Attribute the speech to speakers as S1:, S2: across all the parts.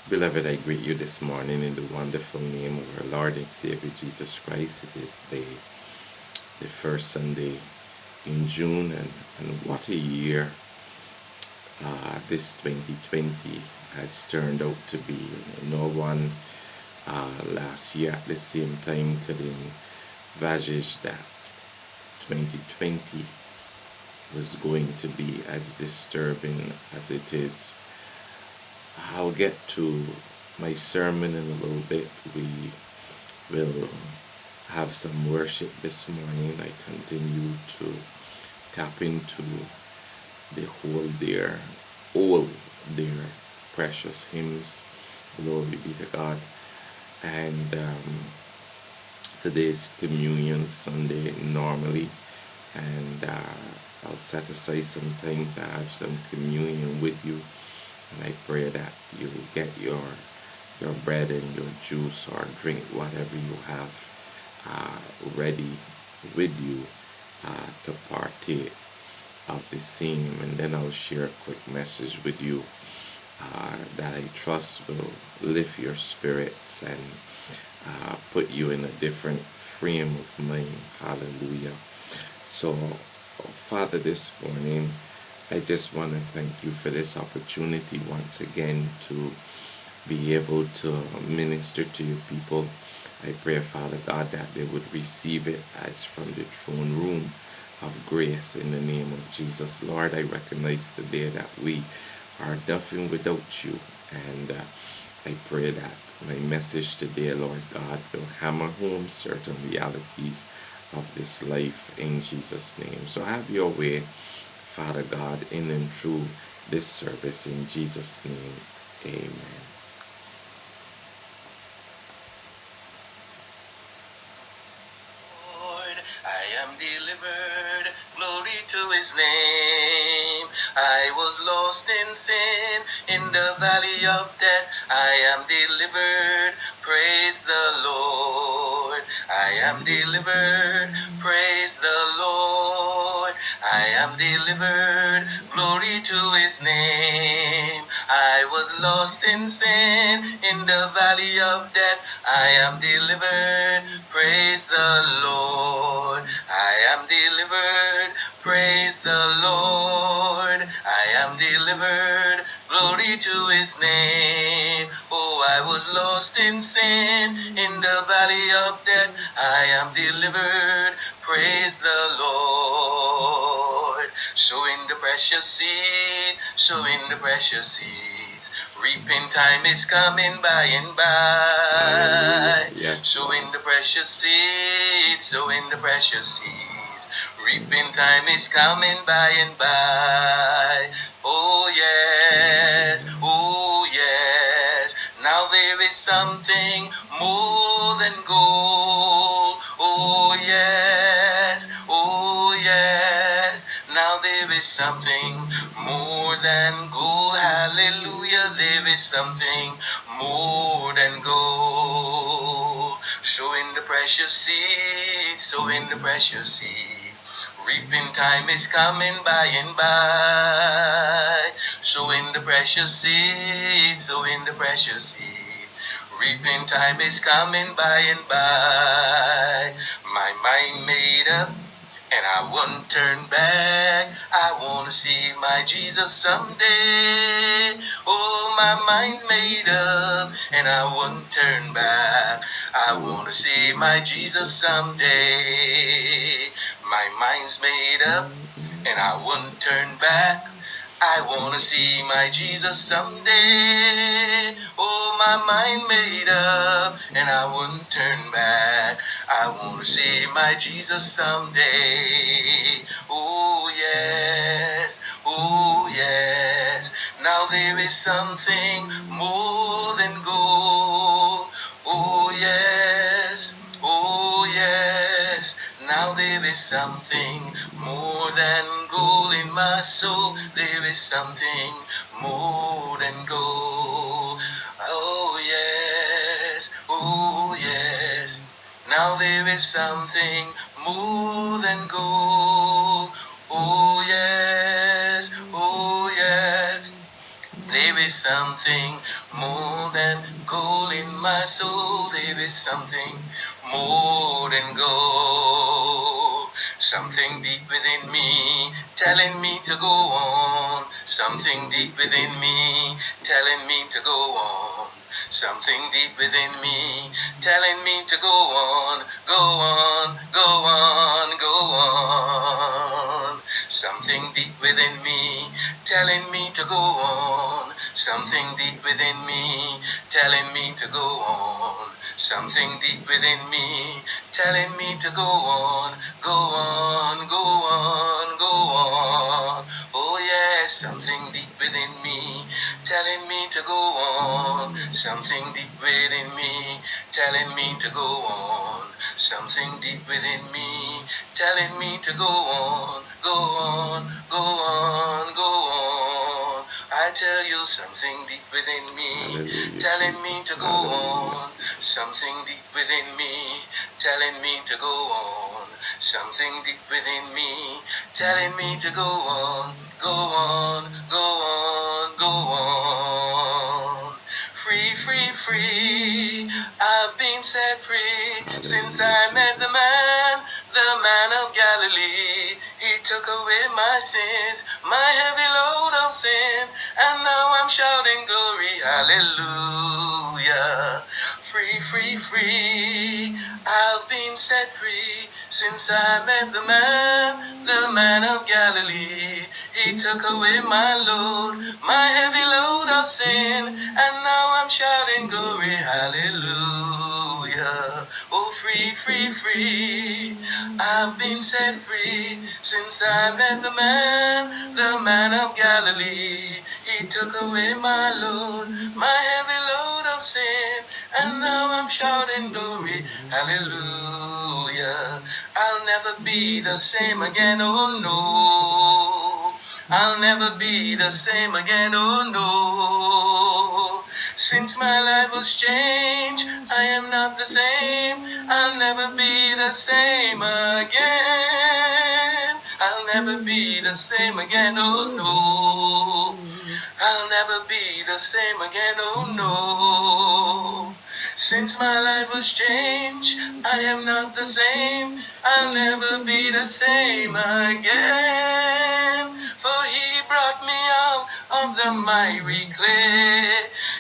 S1: Beloved, I greet you this morning in the wonderful name of our Lord and Savior Jesus Christ. It is the first Sunday in June, and what a year this 2020 has turned out to be. No one last year at the same time could envisage that 2020 was going to be as disturbing as it is. I'll get to my sermon in a little bit. We will have some worship this morning. I continue to tap into the all their precious hymns. Glory be to God. And today's Communion Sunday normally, and I'll set aside some time to have some communion with you. And I pray that you get your bread and your juice or drink, whatever you have ready with you to partake of the same. And then I'll share a quick message with you that I trust will lift your spirits and put you in a different frame of mind. Hallelujah. So, Father, this morning, I just want to thank you for this opportunity once again to be able to minister to your people. I pray, Father God, that they would receive it as from the throne room of grace in the name of Jesus. Lord, I recognize today that we are nothing without you, and I pray that my message today, Lord God, will hammer home certain realities of this life in Jesus' name. So have your way, Father God, in and through this service in Jesus' name. Amen.
S2: Lord, I am delivered, glory to his name. I was lost in sin, in the valley of death. I am delivered, praise the Lord. I am delivered, praise the Lord. I am delivered, glory to his name. I was lost in sin, in the valley of death. I am delivered, praise the Lord. I am delivered, praise the Lord. I am delivered, glory to his name. Oh, I was lost in sin, in the valley of death. I am delivered, praise the Lord. Sowing the precious seed, sowing the precious seeds. Reaping time is coming by and by.
S1: Yes.
S2: Sowing the precious seeds, sowing the precious seeds. Reaping time is coming by and by. Oh yes, oh yes. Now there is something more than gold. Oh yes, oh yes. Now there is something more than gold. Hallelujah, there is something more than gold. Sowing the precious seed, sowing the precious seed. Reaping time is coming by and by. Sowing the precious seed, sowing the precious seed. Reaping time is coming by and by. My mind made up, and I won't turn back. I wanna see my Jesus someday. Oh, my mind made up, and I won't turn back. I wanna see my Jesus someday. My mind's made up, and I won't turn back. I wanna see my Jesus someday. Oh, my mind made up, and I won't turn back. I wanna see my Jesus someday. Oh yes, oh yes. Now there is something more than gold. Oh yes, oh yes. Now there is something more than gold in my soul. There is something more than gold. Oh yes, oh yes. Now there is something more than gold. Oh yes, oh yes. There is something more than gold in my soul. There is something more than gold. Something deep within me telling me to go on. Something deep within me telling me to go on. Something deep within me telling me to go on, go on, go on, go on. Something deep within me telling me to go on. Something deep within me telling me to go on. Something deep within me telling me to go on, go on, go on, go on. Oh yes, something deep within me telling me to go on. Something deep within me telling me to go on. Something deep within me telling me to go on, go on, go on, go on. I tell you something deep within me
S1: Hallelujah,
S2: telling me
S1: Jesus.
S2: to go
S1: Hallelujah.
S2: on. Something deep within me telling me to go on. Something deep within me telling me to go on, go on, go on, go on. Free, free, free. I've been set free since I met the man of Galilee. He took away my sins, my heavy load of sin, and now I'm shouting glory, hallelujah. Free, free, free. I've been set free since I met the man of Galilee. He took away my load, my heavy load of sin, and now I'm shouting glory, hallelujah. Oh, free, free, free. I've been set free since I met the man of Galilee. He took away my load, my heavy load of sin, and now I'm shouting glory, hallelujah. I'll never be the same again, oh no. I'll never be the same again, oh no. Since my life was changed, I am not the same. I'll never be the same again. I'll never be the same again, oh no. I'll never be the same again, oh no. Since my life was changed, I am not the same. I'll never be the same again. For he brought me out of the miry clay.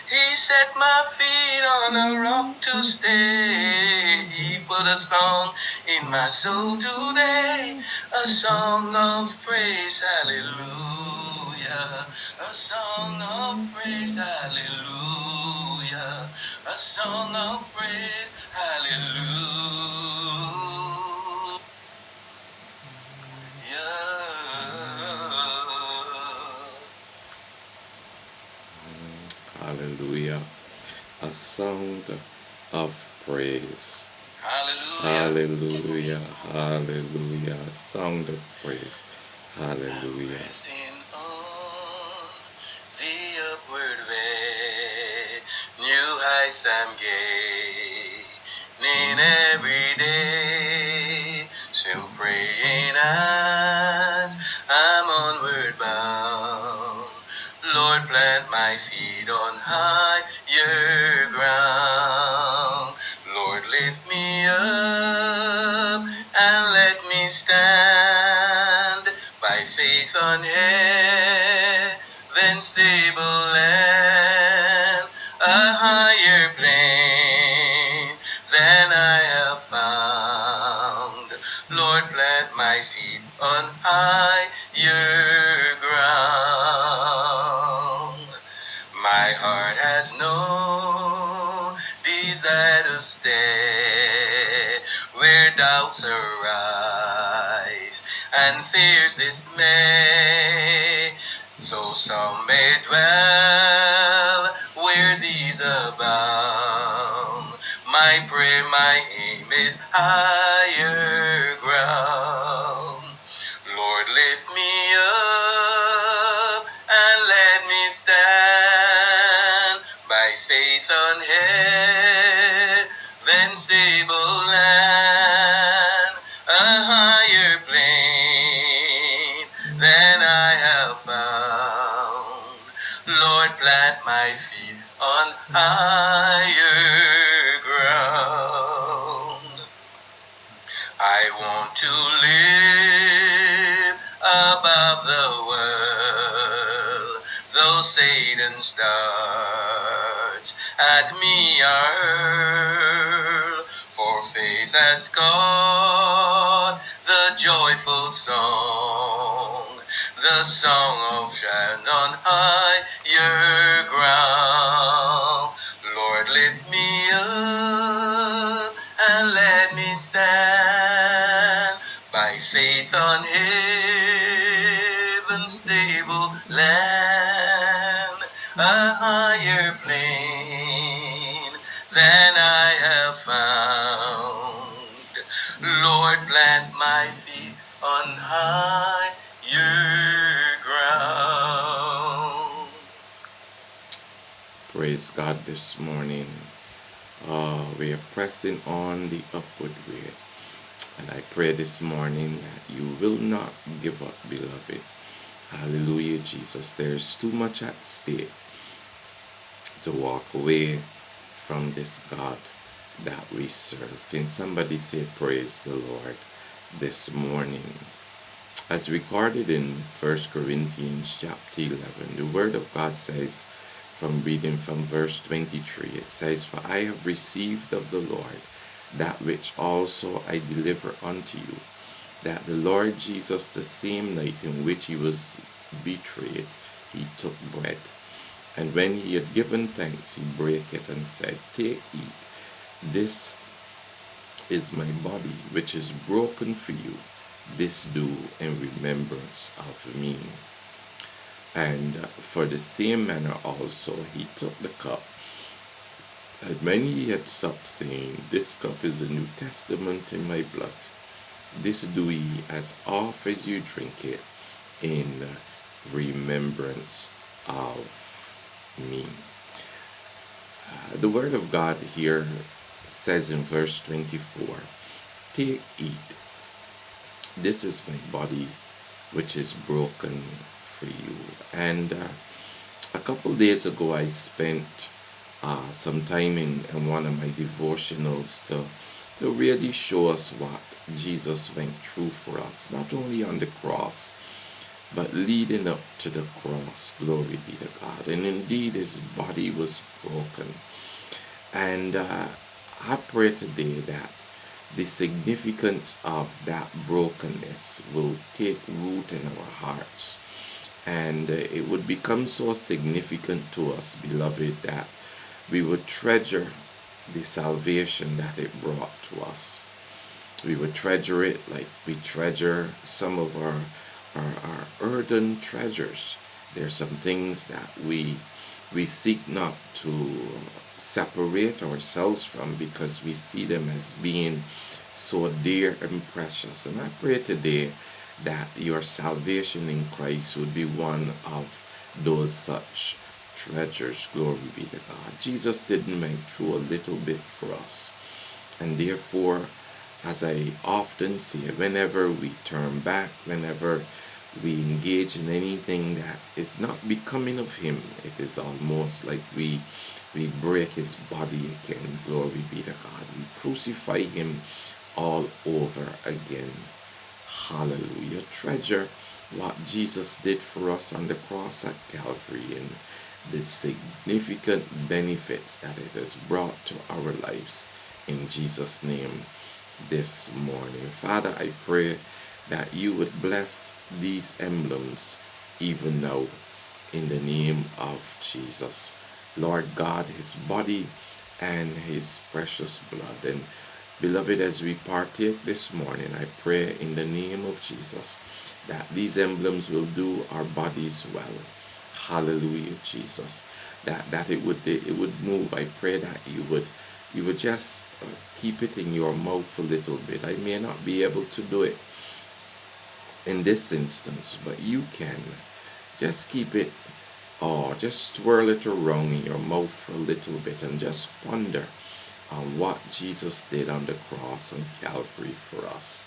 S2: He set my feet on a rock to stay. He put a song in my soul today, a song of praise, hallelujah. A song of praise, hallelujah. A song of praise, hallelujah.
S1: Hallelujah. A sound of praise.
S2: Hallelujah.
S1: Hallelujah. Hallelujah. A sound of praise. Hallelujah.
S2: Pressing on the upward way, new heights I'm gaining every day. Still praying as I'm onward bound. Lord, plant my feet on higher ground. Lord, lift me up and let me stand by faith on heaven's stable land, a higher plane than I have found. Lord, plant my feet on higher ground. My heart has no desire to stay where doubts arise and fears dismay. Though some may dwell where these abound, my prayer, my aim is higher ground. Lord, lift me up and let me stand by faith on heaven's stable land, a higher plane than I have found. Lord, plant on higher ground. I want to live above the world, though Satan's darts at me are hurled. For faith has caught the joyful song, the song of Shannon on higher ground. Lord, lift me up and let me stand by faith on heaven's stable land, a higher plane than I have found. Lord, plant my feet on higher ground.
S1: Praise God this morning. We are pressing on the upward way. And I pray this morning that you will not give up, beloved. Hallelujah, Jesus. There's too much at stake to walk away from this God that we serve. Can somebody say praise the Lord this morning? As recorded in 1 Corinthians chapter 11, the Word of God says, from reading from verse 23, it says, for I have received of the Lord that which also I deliver unto you, that the Lord Jesus, the same night in which he was betrayed, he took bread. And when he had given thanks, he brake it and said, take, eat. This is my body, which is broken for you. This do in remembrance of me. And for the same manner also he took the cup. And when he had supped, saying, this cup is the New Testament in my blood. This do ye as oft as you drink it in remembrance of me. The Word of God here says in verse 24, take, eat. This is my body, which is broken for you. And a couple days ago, I spent some time in one of my devotionals to really show us what Jesus went through for us, not only on the cross, but leading up to the cross. Glory be to God. And indeed, his body was broken. And I pray today that the significance of that brokenness will take root in our hearts. And it would become so significant to us, beloved, that we would treasure the salvation that it brought to us. We would treasure it like we treasure some of our earthen treasures. There are some things that we seek not to separate ourselves from because we see them as being so dear and precious. And I pray today that your salvation in Christ would be one of those such treasures. Glory be to God. Jesus didn't make through a little bit for us. And therefore, as I often say, whenever we turn back, whenever we engage in anything that is not becoming of him, it is almost like we break his body again. Glory be to God. We crucify him all over again. Hallelujah. Treasure what Jesus did for us on the cross at Calvary and the significant benefits that it has brought to our lives. In Jesus' name this morning. Father, I pray that you would bless these emblems even now in the name of Jesus. Lord God, his body and his precious blood. And beloved, as we partake this morning, I pray in the name of Jesus that these emblems will do our bodies well. Hallelujah, Jesus. That it would move. I pray that you would just keep it in your mouth a little bit. I may not be able to do it in this instance, but you can. Just keep it, or just twirl it around in your mouth for a little bit and just ponder on what Jesus did on the cross on Calvary for us.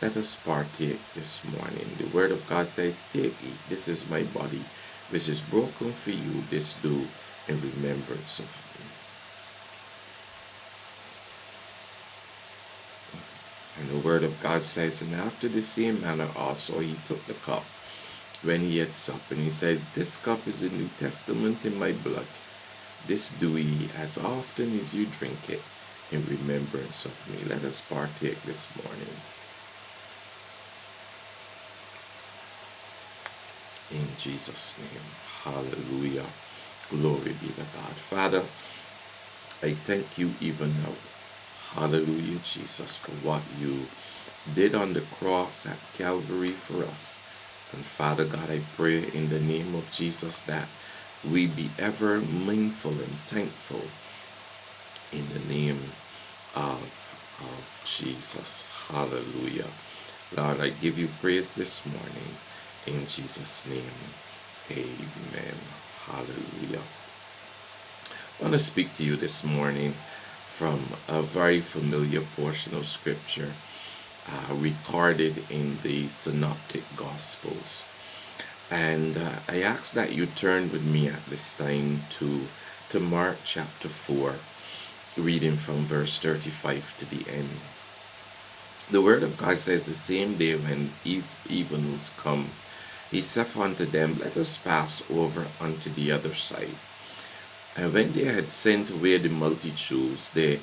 S1: Let us partake this morning. The Word of God says, take, eat. This is my body, which is broken for you. This do in remembrance of me. And the word of God says, and after the same manner also he took the cup when he had supped, and he said, this cup is the New Testament in my blood. This do ye as often as you drink it in remembrance of me. Let us partake this morning. In Jesus' name. Hallelujah. Glory be to God. Father, I thank you even now. Hallelujah, Jesus, for what you did on the cross at Calvary for us. And Father God, I pray in the name of Jesus that we be ever mindful and thankful in the name of Jesus. Hallelujah. Lord, I give you praise this morning in Jesus' name. Amen. Hallelujah. I want to speak to you this morning from a very familiar portion of Scripture recorded in the Synoptic Gospels. And I ask that you turn with me at this time to Mark chapter 4, reading from verse 35 to the end. The word of God says, the same day when even was come, he saith unto them, let us pass over unto the other side. And when they had sent away the multitudes, they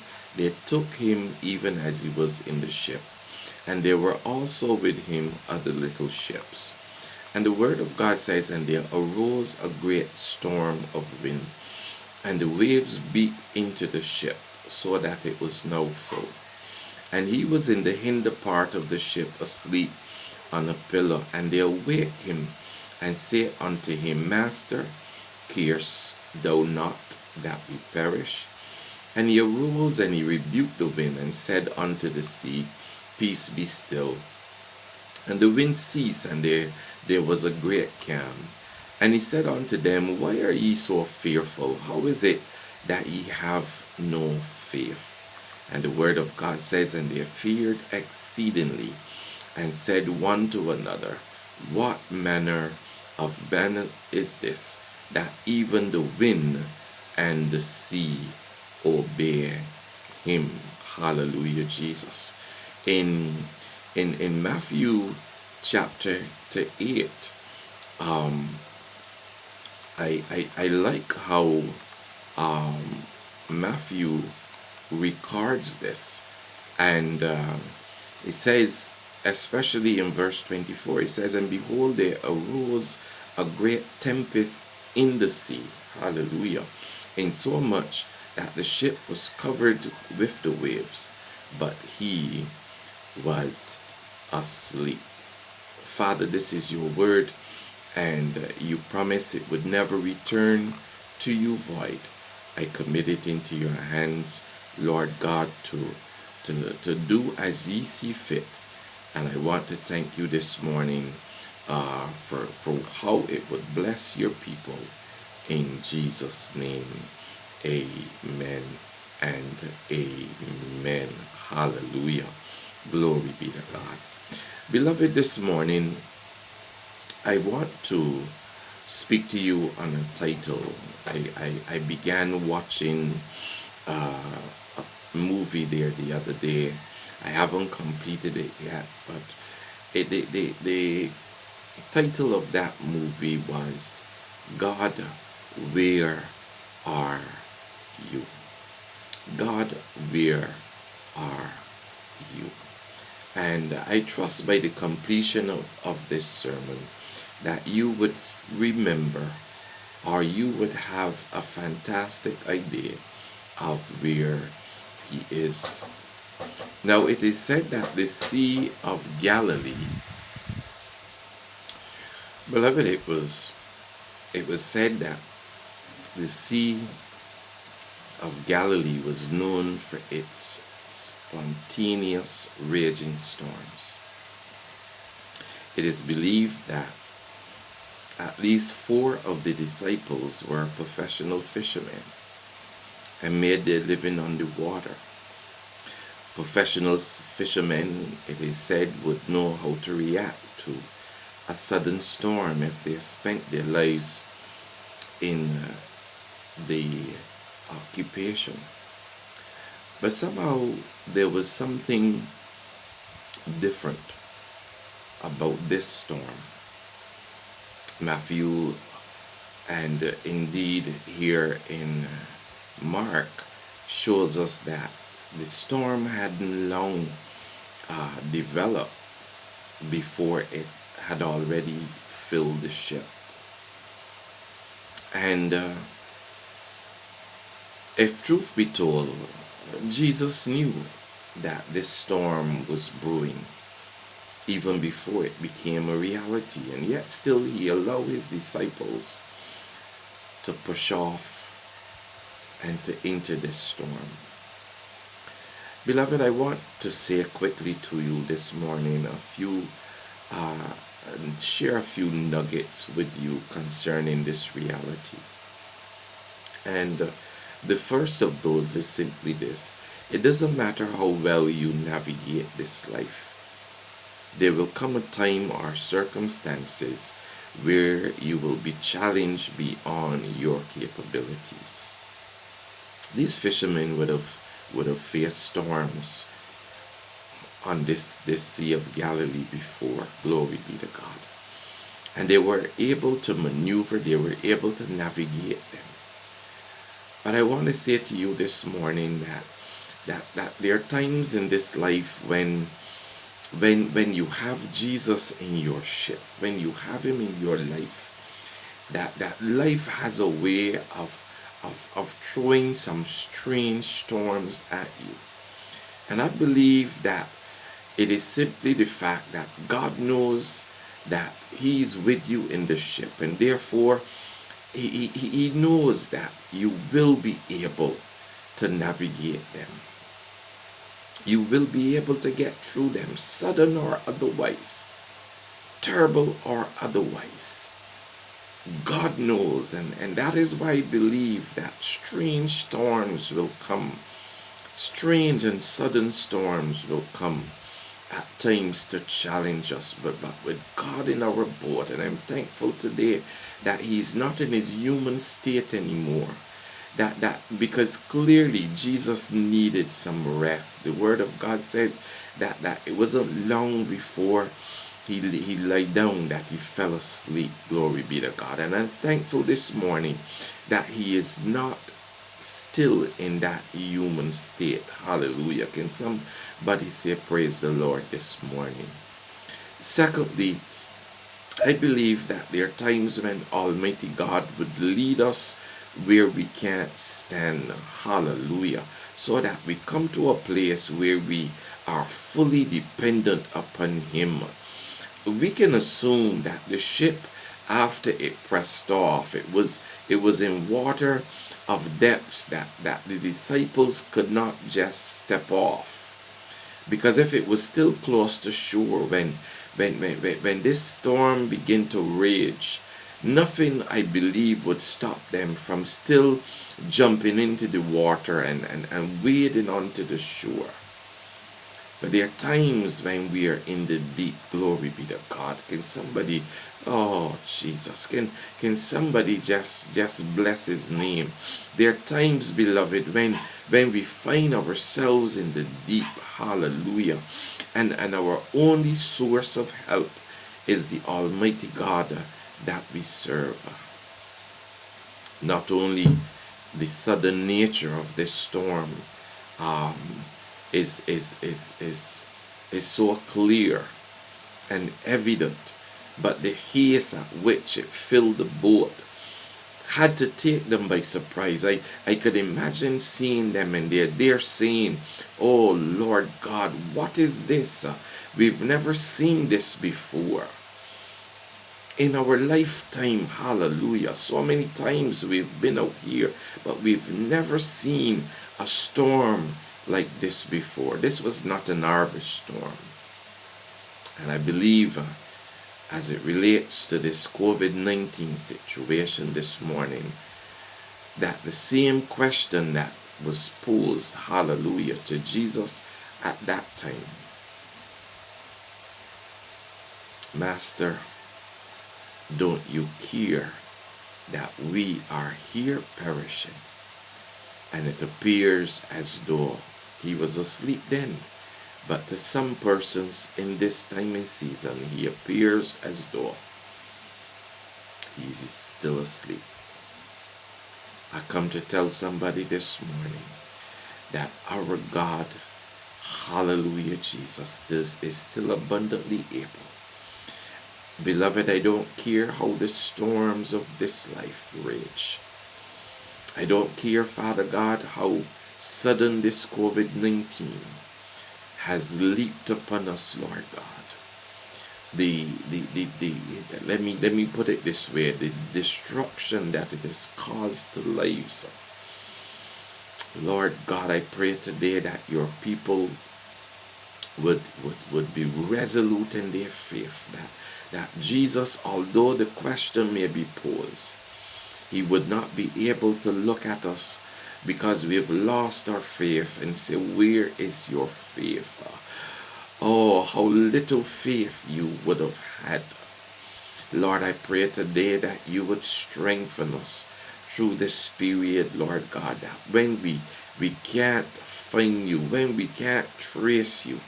S1: took him even as he was in the ship. And there were also with him other little ships. And the word of God says, and there arose a great storm of wind, and the waves beat into the ship, so that it was now full. And he was in the hinder part of the ship asleep on a pillow. And they awake him, and say unto him, Master, carest thou not that we perish? And he arose, and he rebuked the wind, and said unto the sea, Peace, be still. And the wind ceased, and there was a great calm. And he said unto them, Why are ye so fearful? How is it that ye have no faith? And the word of God says, and they feared exceedingly, and said one to another, What manner of banner is this, that even the wind and the sea obey him? Hallelujah, Jesus. In Matthew chapter 8, I like how Matthew records this, and it says, especially in verse 24, it says, and behold, there arose a great tempest in the sea, hallelujah, insomuch that the ship was covered with the waves, but he was asleep. Father, this is your word, and you promise it would never return to you void. I commit it into your hands, Lord God, to do as ye see fit. And I want to thank you this morning for how it would bless your people. In Jesus' name, amen and amen. Hallelujah. Glory be to God. Beloved, this morning, I want to speak to you on a title. I began watching a movie there the other day. I haven't completed it yet, but the title of that movie was God, Where Are You? God, Where Are You? And I trust by the completion of this sermon that you would remember, or you would have a fantastic idea of where he is. Now it is said that the Sea of Galilee, beloved, it was said that the Sea of Galilee was known for its spontaneous raging storms. It is believed that at least 4 of the disciples were professional fishermen and made their living on the water. Professional fishermen, it is said, would know how to react to a sudden storm if they spent their lives in the occupation. But somehow there was something different about this storm. Matthew and indeed here in Mark shows us that the storm hadn't long developed before it had already filled the ship. And if truth be told, Jesus knew that this storm was brewing even before it became a reality, and yet still he allowed his disciples to push off and to enter this storm. Beloved, I want to say quickly to you this morning and share a few nuggets with you concerning this reality. And the first of those is simply this: it doesn't matter how well you navigate this life, there will come a time or circumstances where you will be challenged beyond your capabilities. These fishermen would have faced storms on this Sea of Galilee before. Glory be to God. And they were able to maneuver, they were able to navigate them. But I want to say to you this morning that there are times in this life when you have Jesus in your ship, when you have him in your life, that life has a way of throwing some strange storms at you. And I believe that it is simply the fact that God knows that he's with you in the ship, and therefore he knows that you will be able to navigate them. You will be able to get through them, sudden or otherwise, terrible or otherwise. God knows, and that is why I believe that strange storms will come. Strange and sudden storms will come at times to challenge us, but with God in our boat. And I'm thankful today that he's not in his human state anymore. That because clearly Jesus needed some rest. The word of God says that it wasn't long before he lay down that he fell asleep. Glory be to God. And I'm thankful this morning that he is not still in that human state. Hallelujah. Can somebody say praise the Lord this morning? Secondly, I believe that there are times when Almighty God would lead us where we can't stand. Hallelujah. So that we come to a place where we are fully dependent upon him. We can assume that the ship, after it pressed off, it was in water of depths that the disciples could not just step off. Because if it was still close to shore when this storm began to rage, nothing, I believe, would stop them from still jumping into the water and wading onto the shore. But there are times when we are in the deep. Glory be to God. Can somebody, oh Jesus, can somebody just bless his name? There are times, beloved, when we find ourselves in the deep. Hallelujah. And our only source of help is the Almighty God that we serve. Not only the sudden nature of this storm is so clear and evident, but the haste at which it filled the boat had to take them by surprise. I could imagine seeing them, and they're saying, "Oh Lord God, what is this? We've never seen this before in our lifetime." Hallelujah. So many times we've been out here, but we've never seen a storm like this before. This was not an harvest storm. And I believe as it relates to this COVID-19 situation this morning, that the same question that was posed, hallelujah, to Jesus at that time: "Master, don't you care that we are here perishing, and it appears as though he was asleep then. But to some persons in this time and season, he appears as though he is still asleep. I come to tell somebody this morning that our God, hallelujah, Jesus, is still abundantly able. Beloved, I don't care how the storms of this life rage. I don't care, Father God, how sudden this COVID-19 has leaped upon us, Lord God. Let me put it this way, the destruction that it has caused to lives. Lord God, I pray today that your people would be resolute in their faith, that Jesus, although the question may be posed, he would not be able to look at us because we have lost our faith and say, where is your faith? Oh, how little faith you would have had. Lord, I pray today that you would strengthen us through this period, Lord God, that when we can't find you, when we can't trace you,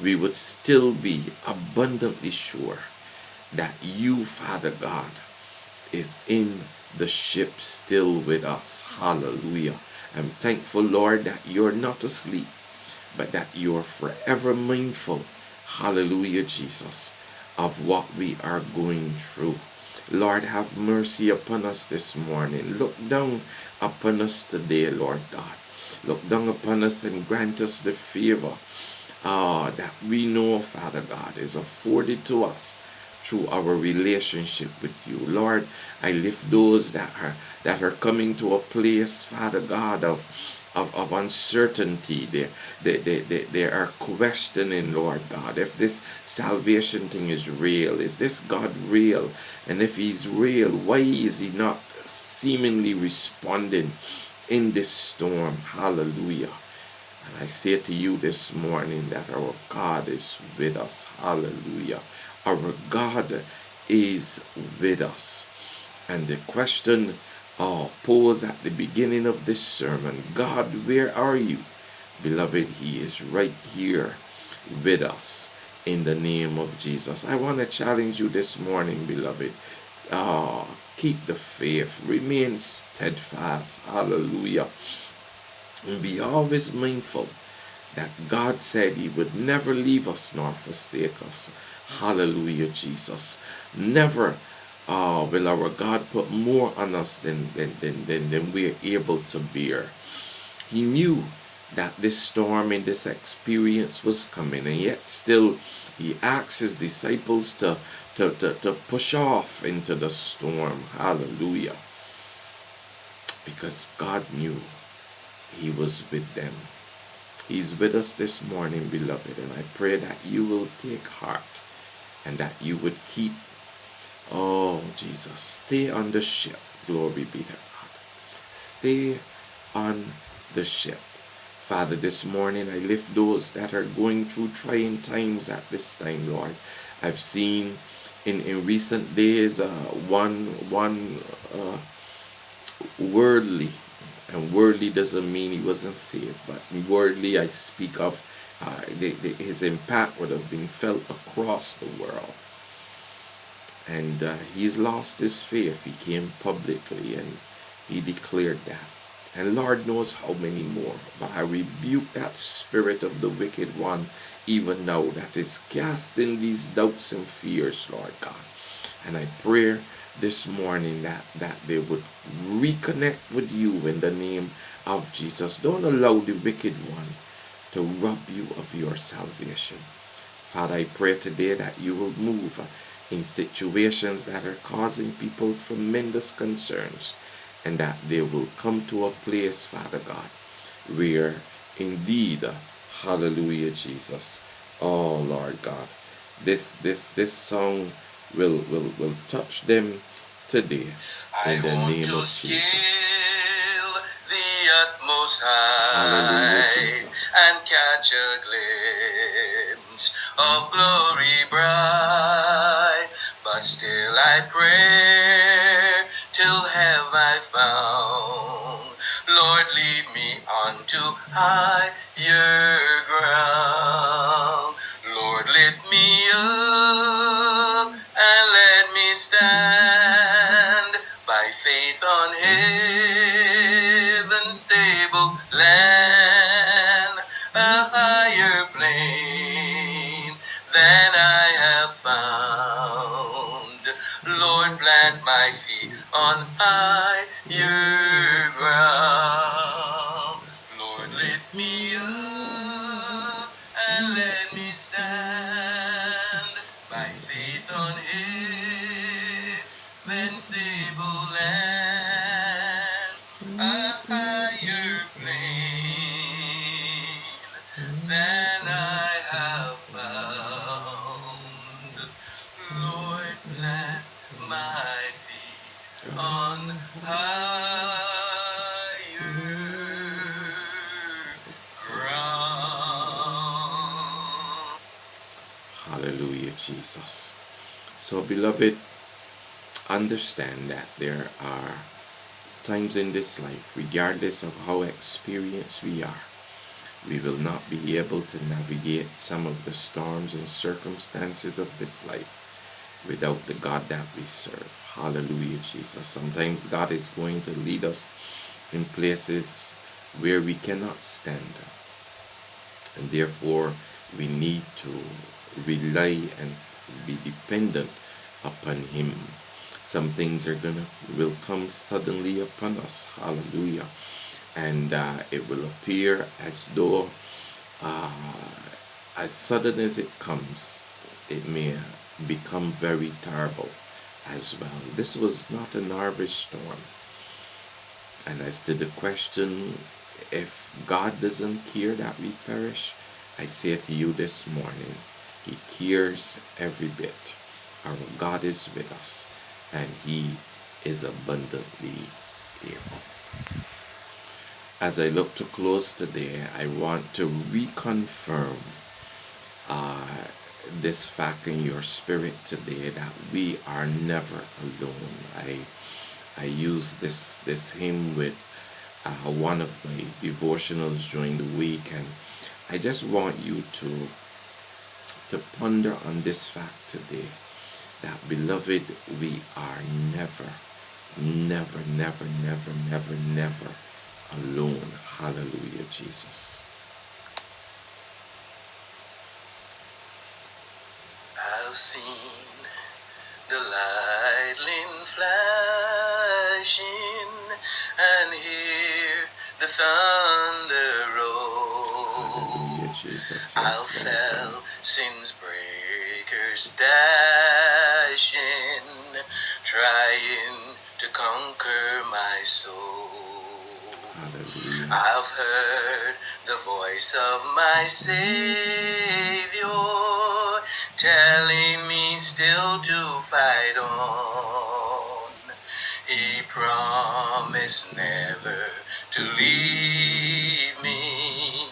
S1: we would still be abundantly sure that you, Father God, is in the ship still with us. Hallelujah. I'm thankful, Lord, that you're not asleep, but that you're forever mindful, hallelujah, Jesus, of what we are going through. Lord, have mercy upon us this morning. Look down upon us today, Lord God. Look down upon us and grant us the favor that we know, Father God, is afforded to us through our relationship with you. Lord, I lift those that are coming to a place, Father God, of uncertainty. They are questioning, Lord God, if this salvation thing is real. Is this God real? And if he's real, why is he not seemingly responding in this storm? Hallelujah. And I say to you this morning that our God is with us. Hallelujah. Our God is with us. And the question posed at the beginning of this sermon, God, where are you? Beloved, he is right here with us in the name of Jesus. I want to challenge you this morning, beloved. Keep the faith. Remain steadfast. Hallelujah. And be always mindful that God said he would never leave us nor forsake us. Hallelujah, Jesus. Never will our God put more on us than we are able to bear. He knew that this storm and this experience was coming, and yet still he asked his disciples to push off into the storm. Hallelujah. Because God knew he was with them. He's with us this morning, beloved, and I pray that you will take heart and that you would keep, oh Jesus, stay on the ship. Glory be to God. Stay on the ship. Father, this morning I lift those that are going through trying times at this time, Lord. I've seen in recent days one worldly, and worldly doesn't mean he wasn't saved, but worldly I speak of his impact would have been felt across the world. And he's lost his faith. He came publicly and he declared that. And Lord knows how many more. But I rebuke that spirit of the wicked one even now that is casting these doubts and fears, Lord God. And I pray this morning that they would reconnect with you in the name of Jesus. Don't allow the wicked one to rob you of your salvation. Father, I pray today that you will move in situations that are causing people tremendous concerns, and that they will come to a place, Father God, where indeed, hallelujah, Jesus, oh Lord God, this song will touch them today in the name of Jesus.
S2: The utmost high and catch a glimpse of glory bright, but still I pray till have I found. Lord, lead me unto higher ground. Lord, lift me up and let me stand by faith on heaven's stable land, a higher plane than I have found. Lord, plant my feet on higher ground. Lord, lift me up and let me stand by faith on heaven's stable land, a higher plane than I have found. Lord, plant my feet on higher ground.
S1: Hallelujah, Jesus. So, beloved, understand that there are times in this life, regardless of how experienced we are, we will not be able to navigate some of the storms and circumstances of this life without the God that we serve. Hallelujah, Jesus. Sometimes God is going to lead us in places where we cannot stand, and therefore we need to rely and be dependent upon Him. Some things will come suddenly upon us. Hallelujah. And it will appear as though uh, as sudden as it comes, it may become very terrible as well. This was not a Narvish storm. And as to the question, if God doesn't care that we perish, I say to you this morning, He cares every bit. Our God is with us, and He is abundantly able. As I look to close today, I want to reconfirm this fact in your spirit today, that we are never alone. I use this hymn with one of my devotionals during the week, and I just want you to ponder on this fact today, that beloved, we are never, never, never, never, never, never alone. Hallelujah, Jesus.
S2: I've seen the lightning flashing and hear the thunder roll.
S1: Hallelujah, Jesus.
S2: I'll
S1: Yes, Lord God.
S2: fell sin's breakers dashing, trying to conquer my soul.
S1: Hallelujah.
S2: I've heard the voice of my Savior telling me still to fight on. He promised never to leave me,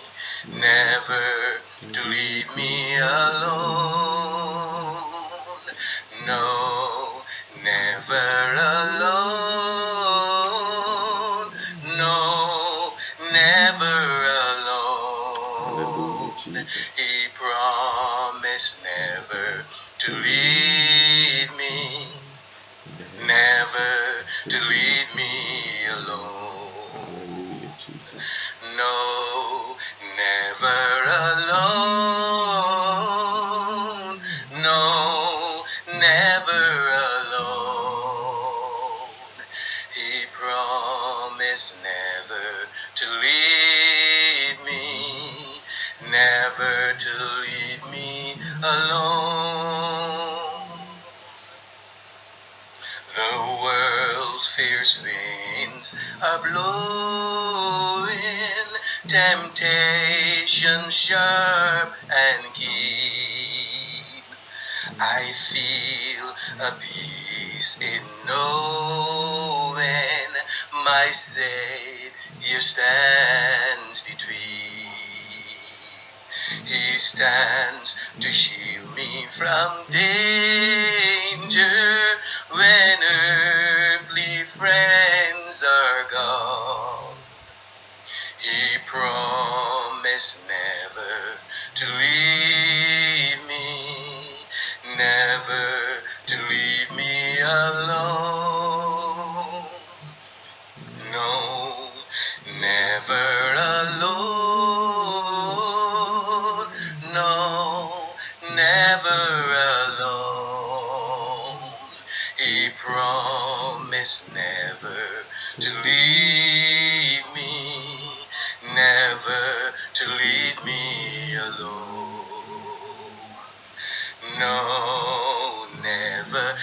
S2: never to leave me alone. No, never alone. No, never alone.
S1: Hallelujah, Jesus.
S2: He promised never to leave me, never to leave me alone.
S1: Hallelujah, Jesus.
S2: No, never alone. No, never alone. He promised never to leave me, never to leave me alone. The world's fierce winds are blowing, temptation sharp and keen. I feel a peace in knowing my Savior stands between. He stands to shield me from danger when earthly friends promised never to leave me, never to leave me alone. No, never alone. No, never alone. He promised never to leave me, never to leave me alone. No, never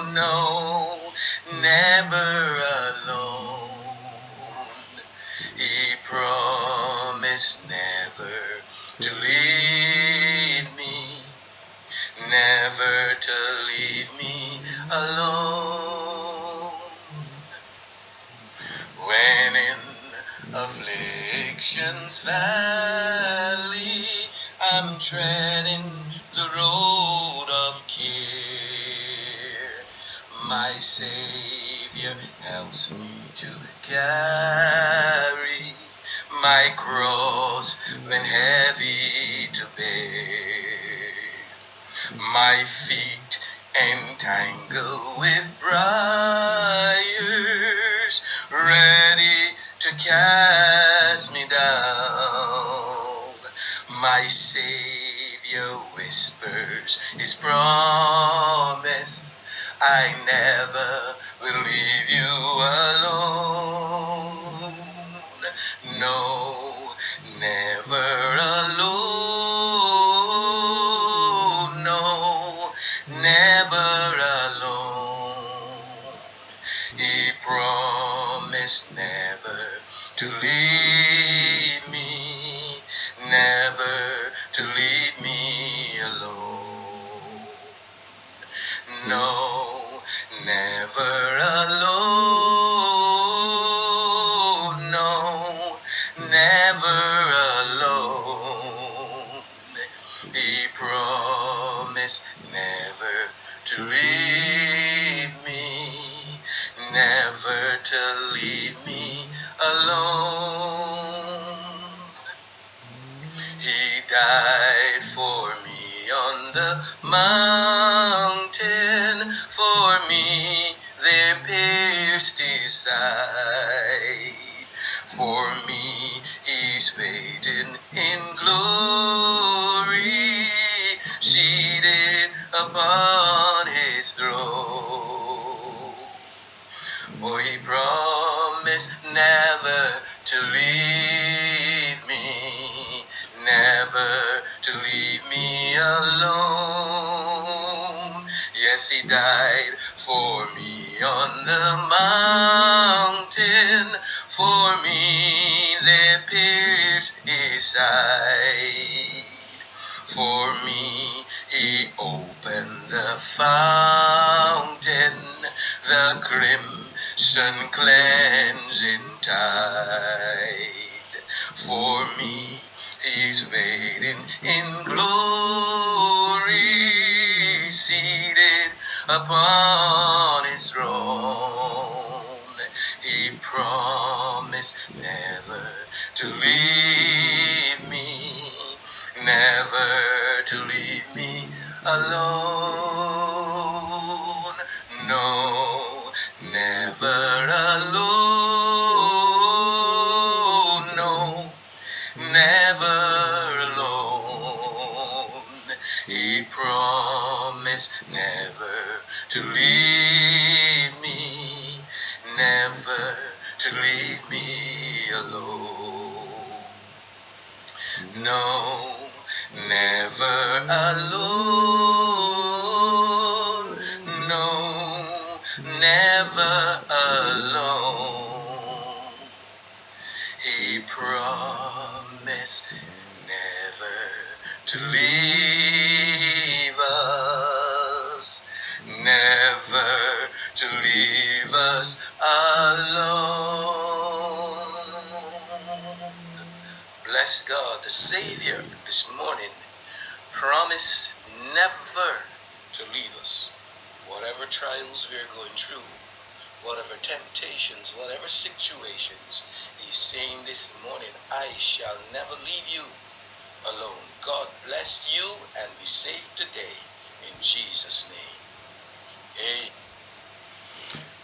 S2: alone. No, never alone. He promised never to leave me, never to leave me alone. When in affliction's valley I'm treading the road of care, my Savior helps me to carry my cross when heavy to bear. My feet entangled with briars, ready to cast me down. My Savior whispers his promise, I never will leave you alone. No, never alone. No, never alone. He promised never to leave me, never to leave me alone. No, never alone. No, never alone. He promised never to leave me, never to leave me alone. He died for me on the mountain, for me there pierced his side. For me he's waiting in glory, seated upon his throne. For he promised never to leave me, never to leave me alone. Yes, he died for me on the mountain, for me there pierced his side. For me he opened the fountain, the crimson cleansing tide. For me he's waiting in glory, seated upon his throne. He promised never to leave me, never to leave me alone. No, never alone. No, never alone. He promised never to leave me, never to leave me alone. No, never alone. No, never alone. He promised never to leave us, never to leave us alone. Bless God, the Savior, this morning promised never to leave us. Whatever trials we are going through, whatever temptations, whatever situations. He's saying this morning, I shall never leave you alone. God bless you and be safe today. In Jesus' name. Amen.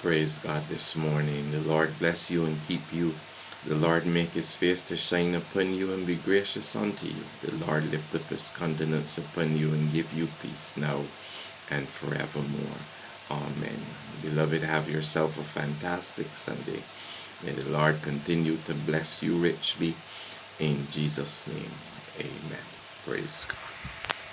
S1: Praise God this morning. The Lord bless you and keep you. The Lord make his face to shine upon you and be gracious unto you. The Lord lift up his countenance upon you and give you peace now and forevermore. Amen. Beloved, have yourself a fantastic Sunday. May the Lord continue to bless you richly. In Jesus' name, amen. Praise God.